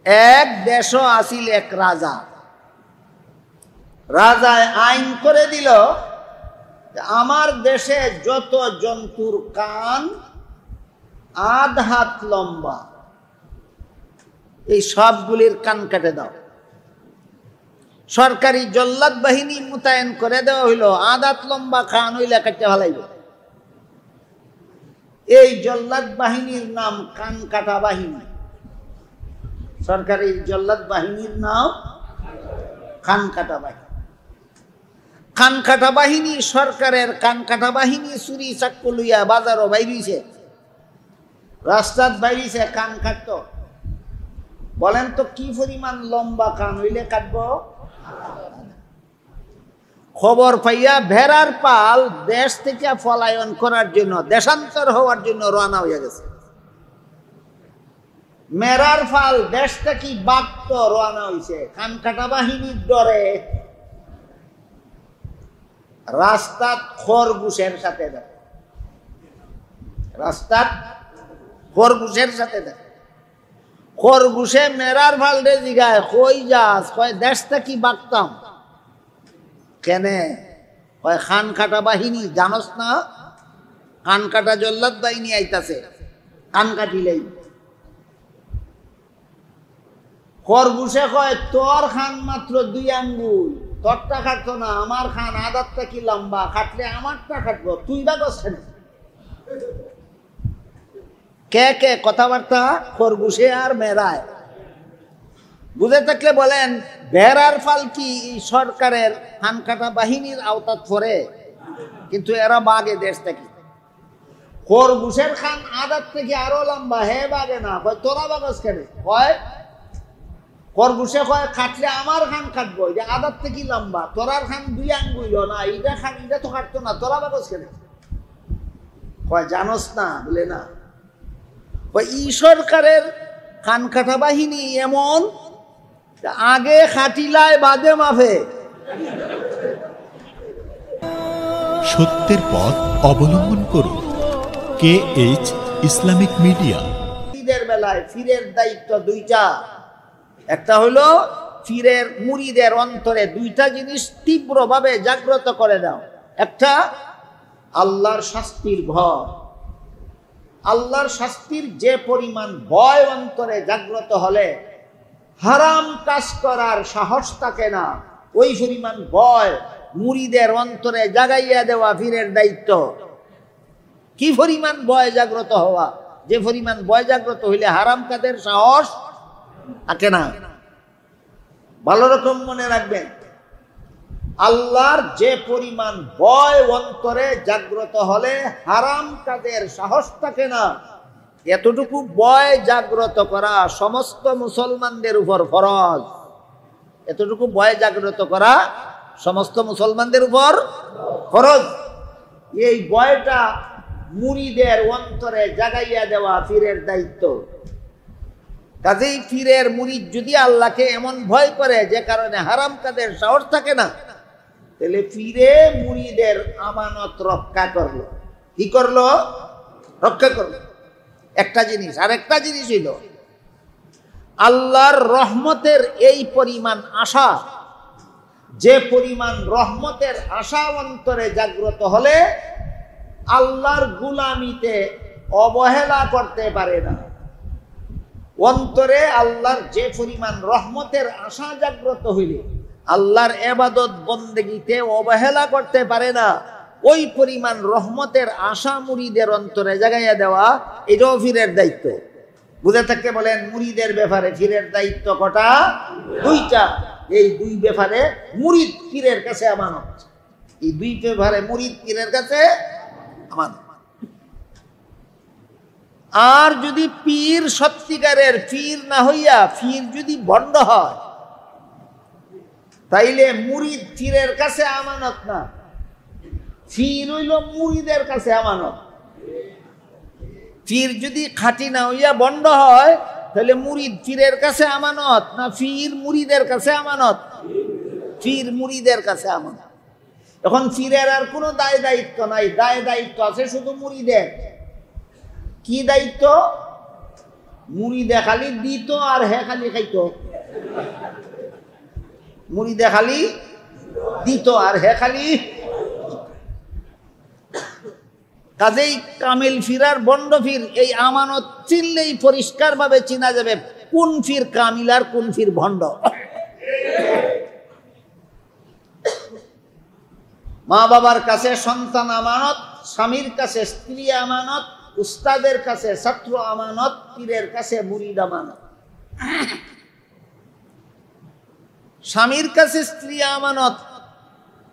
এক দেশও আসিল এক রাজা, রাজায় আইন করে দিল আমার দেশে যত জন্তুর কান আধ হাত লম্বা এই সবগুলির কান কেটে দাও। সরকারি জল্লাদ বাহিনী মোতায়েন করে দেওয়া হইল, আধ হাত লম্বা কান হইলে কেটে ফেলাইল। এই জল্লাদ বাহিনীর নাম কান কাটা বাহিনী। সরকারি জল্লাদ বাহিনীর নাম কান কাটা বাহিনী। কান কাটা বাহিনী, সরকারের কান কাটা বাহিনী চুরি চাক্কু লইয়া বাজারও বাইরিছে, রাস্তাত বাইরিছে কান কাটত। বলেন তো কি পরিমাণ লম্বা কান হইলে কাটবো? খবর পাইয়া ভেড়ার পাল দেশ থেকে পলায়ন করার জন্য, দেশান্তর হওয়ার জন্য রওনা হয়ে গেছে। মেরার পাল দেশ থেকে বাক্ত রওনা হইছে কান কাটা বাহিনীর ডরে। রাস্তাত খরগোশের সাথে দেখে, রাস্তাত খরগোশের সাথে দেখে। খরগোশে মেরার ফালডে জিগায় কই যাস? কয় দেশ থেকে বাগতাম। কেনে? কয় খান কাটা বাহিনী, জানস না? কান কাটা জল্লাদ বাহিনী আইতাছে, কান কাটিলেই। খরগোশে কয় তোর খান মাত্র 2 আঙ্গুল, তোরটা কাটতো না, আমার খান আদারটা কি লম্বা, কাটলে আমারটা কাটবো, তুই বাগস কেন? কে কে কথাবার্তা? খরগোশে আর মেরায়। বুঝে থাকলে বলেন ভেড়ার ফাল কি সরকারের খান কাটা বাহিনীর আওতাত পড়ে? কিন্তু এরা বাগে দেশ থেকে। খরগোশের খান আদার থেকে আরো লম্বা, হে বাগে না। কয় তোরা বাগস কেন? কয় খরগোশে কয় কাটলে আমার খান কাটবো, যে আদার থেকে লম্বা, তোরার খান 2 আঙ্গুল না, এইটা খান এটা তো কাটতো না, তোরা বাগস কেন? কয় জানস না? বলে না। ই সরকারের কান কাটা বাহিনী এমন, আগে খাটিলায় বাদে মাফে। সত্যের পথ অবলম্বন করুন। KH Islamic media. ঈদের বেলায় ফিরের দায়িত্ব 2টা। একটা হলো ফিরের মুরিদের অন্তরে 2টা জিনিস তীব্রভাবে জাগ্রত করে দাও। একটা আল্লাহর শাস্তির ভয়। আল্লাহর শাস্তির যে পরিমাণ ভয় অন্তরে জাগ্রত হলে হারাম কাজ করার সাহস থাকে না, ওই পরিমাণ ভয় মুরিদের অন্তরে জাগাইয়া দেওয়া ফিরের দায়িত্ব। কি পরিমাণ ভয় জাগ্রত হওয়া? যে পরিমাণ ভয় জাগ্রত হইলে হারাম কাজের সাহস থাকে না। ভালো রকম মনে রাখবেন, আল্লাহর যে পরিমাণ ভয় অন্তরে জাগ্রত হলে হারাম কাজের সাহস থাকে না, এতটুকু ভয় জাগ্রত করা সমস্ত মুসলমানদের উপর ফরজ। এতটুকু ভয় জাগ্রত করা সমস্ত মুসলমানদের উপর ফরজ। এই ভয়টা মুরিদের অন্তরে জাগাইয়া দেওয়া পীরের দায়িত্ব। কাজেই পীরের মুরিদ যদি আল্লাহকে এমন ভয় করে যে কারণে হারাম কাজের সাহস থাকে না, তাহলে পীরে মুরিদের আমানত রক্ষা করলো। কি করলো? রক্ষা করলো। একটা জিনিস। আর একটা জিনিস হইল আল্লাহর রহমতের এই পরিমাণ আশা, যে পরিমাণ রহমতের আশা অন্তরে জাগ্রত হলে আল্লাহর গুলামিতে অবহেলা করতে পারে না। অন্তরে আল্লাহর যে পরিমাণ রহমতের আশা জাগ্রত হইলে আল্লাহর ইবাদত বন্দেগীতে অবহেলা করতে পারে না। ওই পরিমাণ রহমতের আশা মুরিদের অন্তরে জাগাইয়া দেওয়া, এটাও পীরের দায়িত্ব। বুঝে থাকতে বলেন মুরিদের ব্যাপারে পীরের দায়িত্ব কটা? 2টা। এই 2 ব্যাপারে মুরিদ পীরের কাছে আমানত। এই 2 ব্যাপারে মুরিদ পীরের কাছে আমানত। আর যদি পীর সত্যিকারের পীর না হইয়া পীর যদি ভণ্ড হয়, তাইলে মুরিদ পীরের কাছে আমানত না, পীর হইল মুরিদের কাছে আমানত। পীর যদি খাঁটি না হইয়া ভণ্ড হয়, তাহলে মুরিদ পীরের কাছে আমানত না পীর মুরিদের কাছে আমানত? পীর মুরিদের কাছে আমানত। এখন পীরের আর কোনো দায় দায়িত্ব নাই, দায় দায়িত্ব আছে শুধু মুরিদের। কি দায়িত্ব? মুড়ি দেখালি দিত আর হে খালি খাইতো। মুড়ি দেখালি দিত আর হে খালি। কাজেই কামিল ফির আর বন্ড ফির এই আমানত চিনলেই পরিষ্কার ভাবে চিনা যাবে কোন ফির কামিল আর কোন ফির ভণ্ড। মা বাবার কাছে সন্তান আমানত, স্বামীর কাছে স্ত্রী আমানত, উস্তাদের কাছে ছাত্র আমানত, পীরের কাছে মুরিদ আমানত। স্বামীর কাছে স্ত্রী আমানত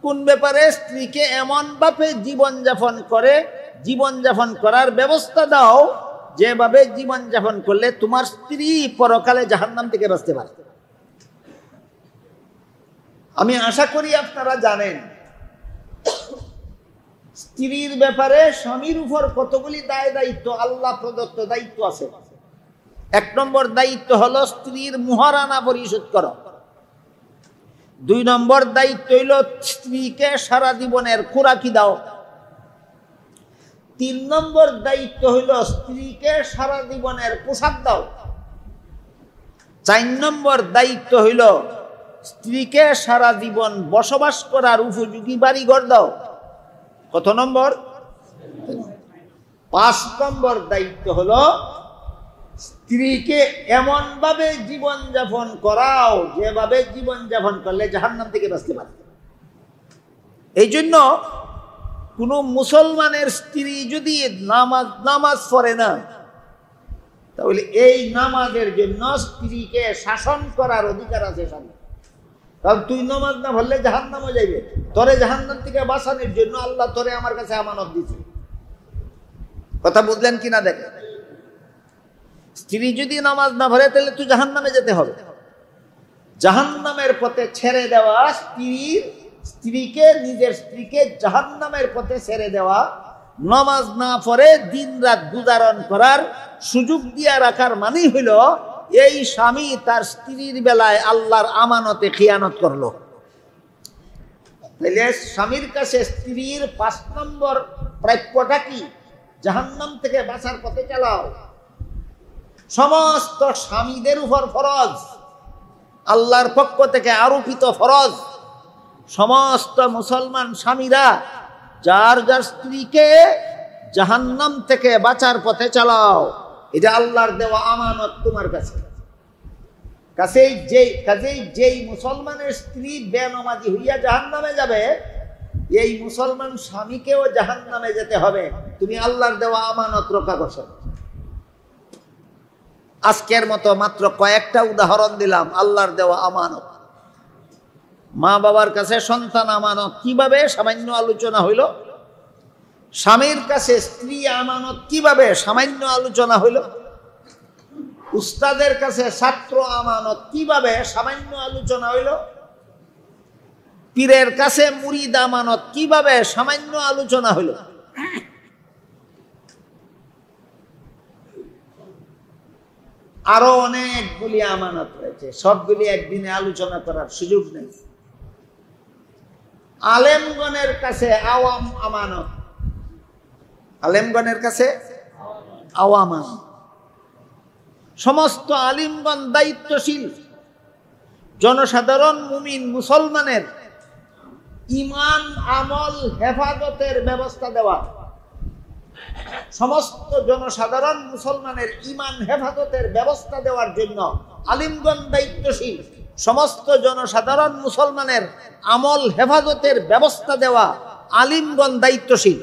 কোন ব্যাপারে? স্ত্রীকে এমন ভাবে জীবনযাপন করে, জীবনযাপন করার ব্যবস্থা দাও যেভাবে জীবনযাপন করলে তোমার স্ত্রী পরকালে জাহান্নাম থেকে বাঁচতে পারে। আমি আশা করি আপনারা জানেন স্ত্রীর ব্যাপারে স্বামীর উপর কতগুলি দায় দায়িত্ব, আল্লাহ প্রদত্ত দায়িত্ব আছে। 1 নম্বর দায়িত্ব হলো স্ত্রীর মুহারানা পরিশোধ করা। 2 নম্বর দায়িত্ব হইল স্ত্রীকে সারা জীবনের খোরাকি দাও। 3 নম্বর দায়িত্ব হইল স্ত্রীকে সারা জীবনের পোশাক দাও। 4 নম্বর দায়িত্ব হইল স্ত্রীকে সারা জীবন বসবাস করার উপযোগী বাড়িঘর দাও। কত নম্বর? 5 নম্বর দায়িত্ব হলো স্ত্রীকে এমন ভাবে জীবনযাপন করাও যেভাবে জীবনযাপন করলে জাহান্নাম থেকে বাঁচতে পারে। এই জন্য কোন মুসলমানের স্ত্রী যদি নামাজ পড়ে না, তাহলে এই নামাজের জন্য স্ত্রীকে শাসন করার অধিকার আছে স্বামী। কারণ তুই নামাজ না পড়লে জাহান্নামে যাইবে, তোরে জাহান্নাম থেকে বাঁচানোর জন্য আল্লাহ তোরে আমার কাছে আমানত দিয়েছে। কথা বুঝলেন কিনা দেখেন। স্ত্রী যদি নামাজ না পড়ে তাহলে তুই জাহান্নামে যেতে হবে। জাহান্নামের পথে ছেড়ে দেওয়া স্ত্রীকে, নিজের স্ত্রীকে জাহান্নামের পথে ছেড়ে দেওয়া, নামাজ না পড়ে দিন রাত গুজারণ করার সুযোগ দিয়ে রাখার মানেই হইল এই স্বামী তার স্ত্রীর বেলায় আল্লাহর আমানতে খিয়ানত করলো। তাহলে স্বামীর কাছে স্ত্রীর 5 নম্বর প্রাপ্যটা কি? জাহান্নাম থেকে বাঁচার পথে চালাও। সমস্ত স্বামীদের উপর ফরজ, আল্লাহর পক্ষ থেকে আরোপিত ফরজ। সমস্ত মুসলমান স্বামীরা যার যার স্ত্রীকে জাহান্নাম থেকে বাঁচার পথে চালাও। এটা আল্লাহর দেওয়া আমানত তোমার কাছে। কাজেই যেই মুসলমানের স্ত্রী বেনামাজি হইয়া জাহান্নামে যাবে, এই মুসলমান স্বামীকেও জাহান্নামে যেতে হবে। তুমি আল্লাহর দেওয়া আমানত রক্ষা করছো। আজকের মতো মাত্র কয়েকটা উদাহরণ দিলাম আল্লাহর দেওয়া আমানত। মা বাবার কাছে সন্তান আমানত কিভাবে সামান্য আলোচনা হইল, স্বামীর কাছে স্ত্রী আমানত কিভাবে সামান্য আলোচনা হইল, উস্তাদের কাছে ছাত্র আমানত কিভাবে সামান্য আলোচনা হইল, পীরের কাছে মুরিদ আমানত কিভাবে সামান্য আলোচনা হইল। আরো অনেকগুলি আমানত রয়েছে, সবগুলি একদিনে আলোচনা করার সুযোগ নেই। আলেমগণের কাছে আওয়াম আমানত, আলেমগণের কাছে আওয়াম আমানত। সমস্ত আলিমগণ দায়িত্বশীল। জনসাধারণ মুমিন মুসলমানের ইমান আমল হেফাজতের ব্যবস্থা দেওয়া। সমস্ত জনসাধারণ মুসলমানের ইমান হেফাজতের ব্যবস্থা দেওয়ার জন্য আলিমগণ দায়িত্বশীল। সমস্ত জনসাধারণ মুসলমানের আমল হেফাজতের ব্যবস্থা দেওয়া আলিমগণ দায়িত্বশীল।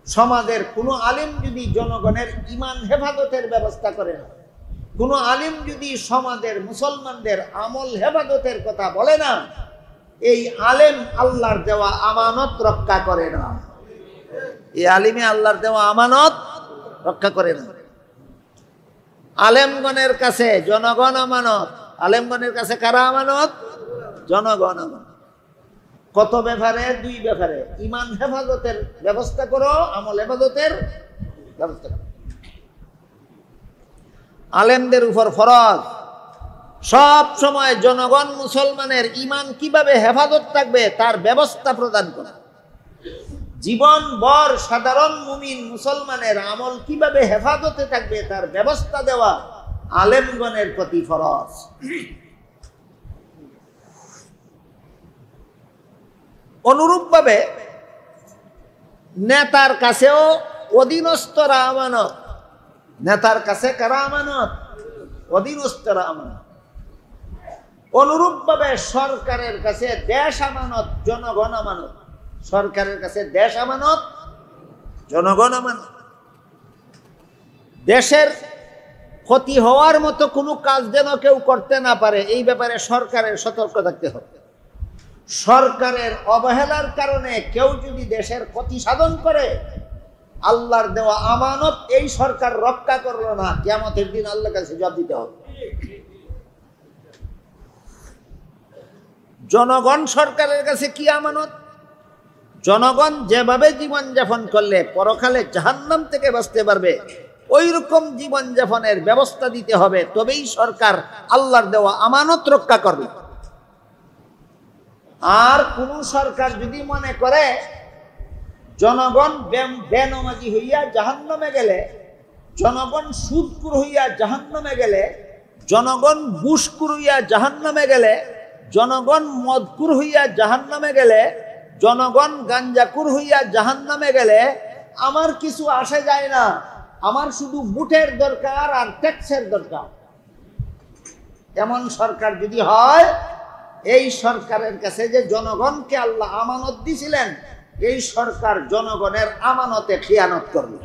সমাজের কোনো আলিম যদি জনগণের ইমান হেফাজতের ব্যবস্থা করে না, কোনো আলিম যদি সমাজের মুসলমানদের আমল হেফাজতের কথা বলে না, এই আলেম আল্লাহর দেওয়া আমানত রক্ষা করে না। এই আলিমে আল্লাহর দেওয়া আমানত রক্ষা করে না। আলেমগণের কাছে জনগণ আমানত। আলেমগণের কাছে কারা আমানত? জনগণ আমানত। কত ব্যাপারে? 2 ব্যাপারে। ইমান হেফাজতের ব্যবস্থা করো, আমল হেফাজতের ব্যবস্থা করো। আলেমদের উপর ফরজ সব সময় জনগণ মুসলমানের ইমান কিভাবে হেফাজত থাকবে তার ব্যবস্থা প্রদান করা। জীবনভর সাধারণ মুমিন মুসলমানের আমল কিভাবে হেফাজতে থাকবে তার ব্যবস্থা দেওয়া আলেমগণের প্রতি ফরজ। অনুরূপভাবে নেতার কাছেও অধীনস্থরা আমানত। নেতার কাছে কারা আমানত? অধীনস্থরা আমানত। অনুরূপভাবে সরকারের কাছে দেশ আমানত, জনগণ আমানত। সরকারের কাছে দেশ আমানত, জনগণ আমানত। দেশের ক্ষতি হওয়ার মতো কোনো কাজ যেন কেউ করতে না পারে, এই ব্যাপারে সরকারের সতর্ক থাকতে হবে। সরকারের অবহেলার কারণে কেউ যদি দেশের ক্ষতি সাধন করে, আল্লাহর দেওয়া আমানত এই সরকার রক্ষা করলো না, কিয়ামতের দিন আল্লাহর কাছে জবাব দিতে হবে। জনগণ সরকারের কাছে কি আমানত? জনগণ যেভাবে জীবনযাপন করলে পরকালে জাহান্নাম থেকে বাঁচতে পারবে, ওই রকম জীবনযাপনের ব্যবস্থা দিতে হবে, তবেই সরকার আল্লাহর দেওয়া আমানত রক্ষা করবে। আর কোন সরকার যদি মনে করে জনগণ বেনমাজি হইয়া জাহান্নামে গেলে, জনগণ সুদখোর হইয়া জাহান্নামে গেলে, জনগণ ঘুষখোর হইয়া জাহান্নামে গেলে, জনগণ মদখোর হইয়া জাহান্নামে গেলে, জনগণ গাঞ্জাখোর হইয়া জাহান্নামে গেলে আমার কিছু আসে যায় না, আমার শুধু ভোটের দরকার আর ট্যাক্সের দরকার, এমন সরকার যদি হয়, এই সরকারের কাছে যে জনগণকে আল্লাহ আমানত দিয়েছিলেন, এই সরকার জনগণের আমানতে খিয়ানত করবে।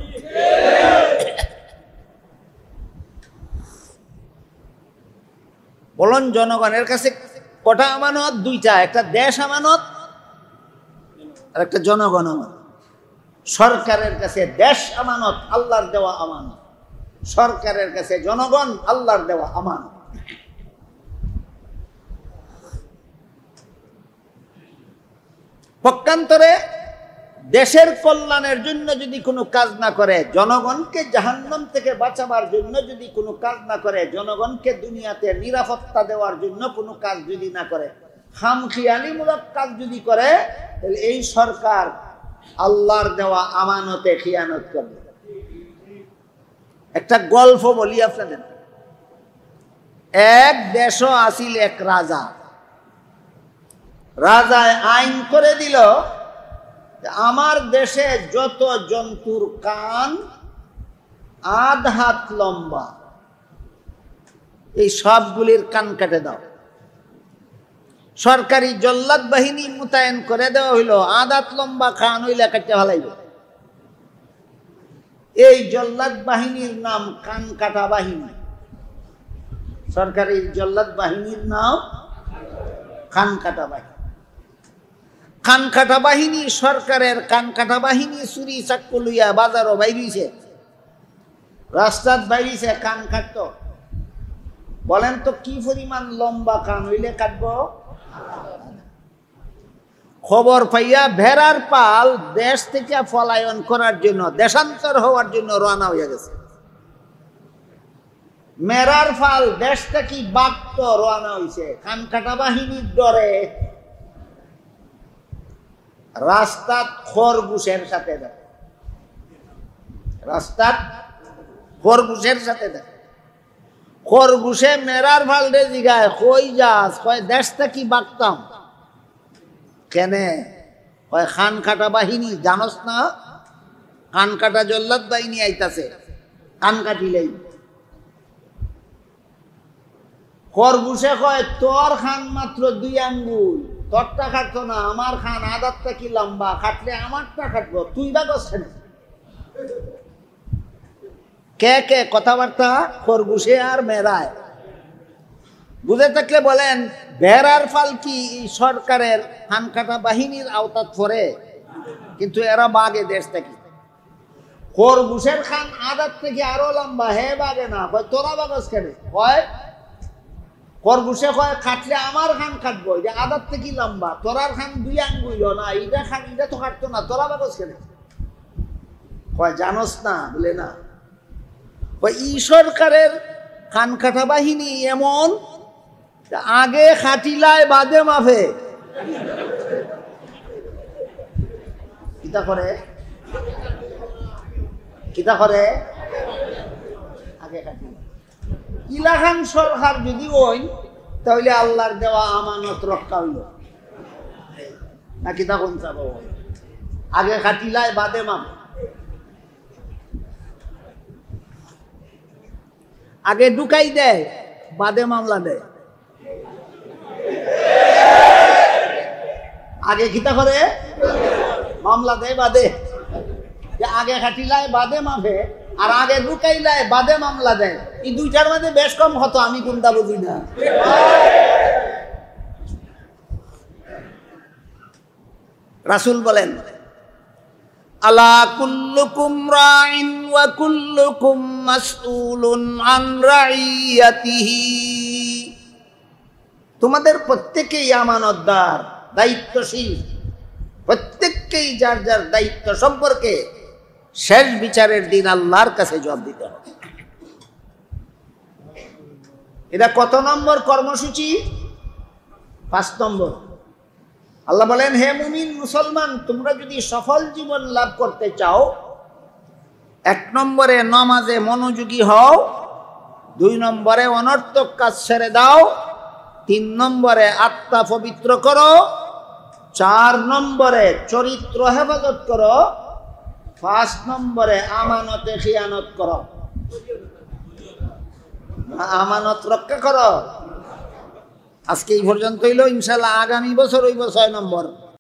বলুন, জনগণের কাছে কটা আমানত? দুইটা, একটা দেশ আমানত আর একটা জনগণ আমানত। সরকারের কাছে দেশ আমানত, আল্লাহর দেওয়া আমানত। সরকারের কাছে জনগণ, আল্লাহর দেওয়া আমানত। পক্ষান্তরে দেশের কল্যাণের জন্য যদি কোনো কাজ না করে, জনগণকে জাহান্নাম থেকে বাঁচাবার জন্য যদি কোনো কাজ না করে, জনগণকে দুনিয়াতে নিরাপত্তা দেওয়ার জন্য কোনো কাজ যদি না করে, খামখিয়ালিমূলক কাজ যদি করে, তাহলে এই সরকার আল্লাহর দেওয়া আমানতে খিয়ানত করবে। একটা গল্প বলি আপনাদের। এক দেশও আসিল এক রাজা। রাজায় আইন করে দিল, আমার দেশে যত জন্তুর কান আধ হাত লম্বা, এই সবগুলির কান কেটে দাও। সরকারি জল্লাদ বাহিনী মোতায়েন করে দেওয়া হইল, আধ হাত লম্বা কান হইলে কেটে ফেলাইল। এই জল্লাদ বাহিনীর নাম কান কাটা বাহিনী। সরকারি জল্লাদ বাহিনীর নাম কান কাটা বাহিনী। কান কাটা বাহিনী, সরকারের কান কাটা বাহিনী চুরি চাক্কু লইয়া বাজারও বাইরিছে, রাস্তাত বাইরিছে, কান কাটত। বলেন তো কি পরিমাণ লম্বা কান হইলে কাটব? খবর পাইয়া ভেড়ার পাল দেশ থেকে পলায়ন করার জন্য, দেশান্তর হওয়ার জন্য রওনা হয়ে গেছে। মেরার পাল দেশ থেকে বাক্ত রওনা হইছে, কান কাটা বাহিনীর ডরে। রাস্তাত খরগোশের সাথে দেয়, রাস্তাত খরগোশের সাথে দেয়। খরগোশে মেরার ফালডে জিগায়, কই যাস? কয় দেশ থেকে বাগতাম। কেনে? কয় খান কাটা বাহিনী, জানস না? কান কাটা জল্লাদ বাহিনী আইতাছে, কান কাটিলেই। খরগোশে কয় তোর খান মাত্র 2 আঙ্গুল, তোরটা কাটতো না, আমার খান আদারটা কি লম্বা, কাটলে আমারটা কাটবো, তুই বাগস। কে কে কথাবার্তা? খরগোশে আর মেরায়। বুঝে থাকলে বলেন, ভেড়ার ফাল কি সরকারের খান কাটা বাহিনীর আওতাত পড়ে? কিন্তু এরা বাগে দেশ থেকে। খরগোশের খান আদার থেকে আরো লম্বা, হে বাগে না। কয় তোরা বাগস কেন? কয় খরগোশে কয় কাটলে আমার খান কাটবো, এটা আদার থেকে লম্বা, তোরার খান 2 আঙ্গুল না, এইটা খান, এটা তো কাটতো না, তোরা বাগস কেন? কয় জানোস না? বলে না। ই সরকারের কান কাটা বাহিনী এমন, আগে খাটিলায় বাদে মাফে। কিতা করে আগে খাটি ইলাখান সরকার যদি ওই তাহলে আল্লাহর দেওয়া আমানত রক্ষা হইল না কিতা কোন চাব আগে খাটিলায় বাদে মাম আগে ঢুকাই দেয় বাদে মামলা দেয় আগে কিতা করে মামলা দেয় বাদে আগে খাটিলায় বাদে মাফে আর আগে ঢুকাইলায় বাদে মামলা দেয় এই দুইটার মধ্যে বেশ কম হতো আমি কোনটা বুঝি না রাসূল বলেন আলা কুল্লুকুম রাইন ওয়া কুল্লুকুম মাসউলুন আন রাইয়াতিহি তোমাদের প্রত্যেকেই আমানতদার দায়িত্বশীল প্রত্যেককেই যার যার দায়িত্ব সম্পর্কে শেষ বিচারের দিন আল্লাহর কাছে জবাব দিতে হবে এটা কত নম্বর কর্মসূচি 5 নম্বর আল্লাহ বলেন হে মুমিন মুসলমান তোমরা যদি সফল জীবন লাভ করতে চাও 1 নম্বরে নামাজে মনোযোগী হও 2 নম্বরে অনর্থক কাজ ছেড়ে দাও 3 নম্বরে আত্মা পবিত্র করো 4 নম্বরে চরিত্র হেফাজত করো 5 নম্বরে আমানতে খিয়ানত করো আমানত রক্ষা করো আজকে এই পর্যন্ত হইল ইনশাআল্লাহ আগামী বছর হইব 6 নম্বর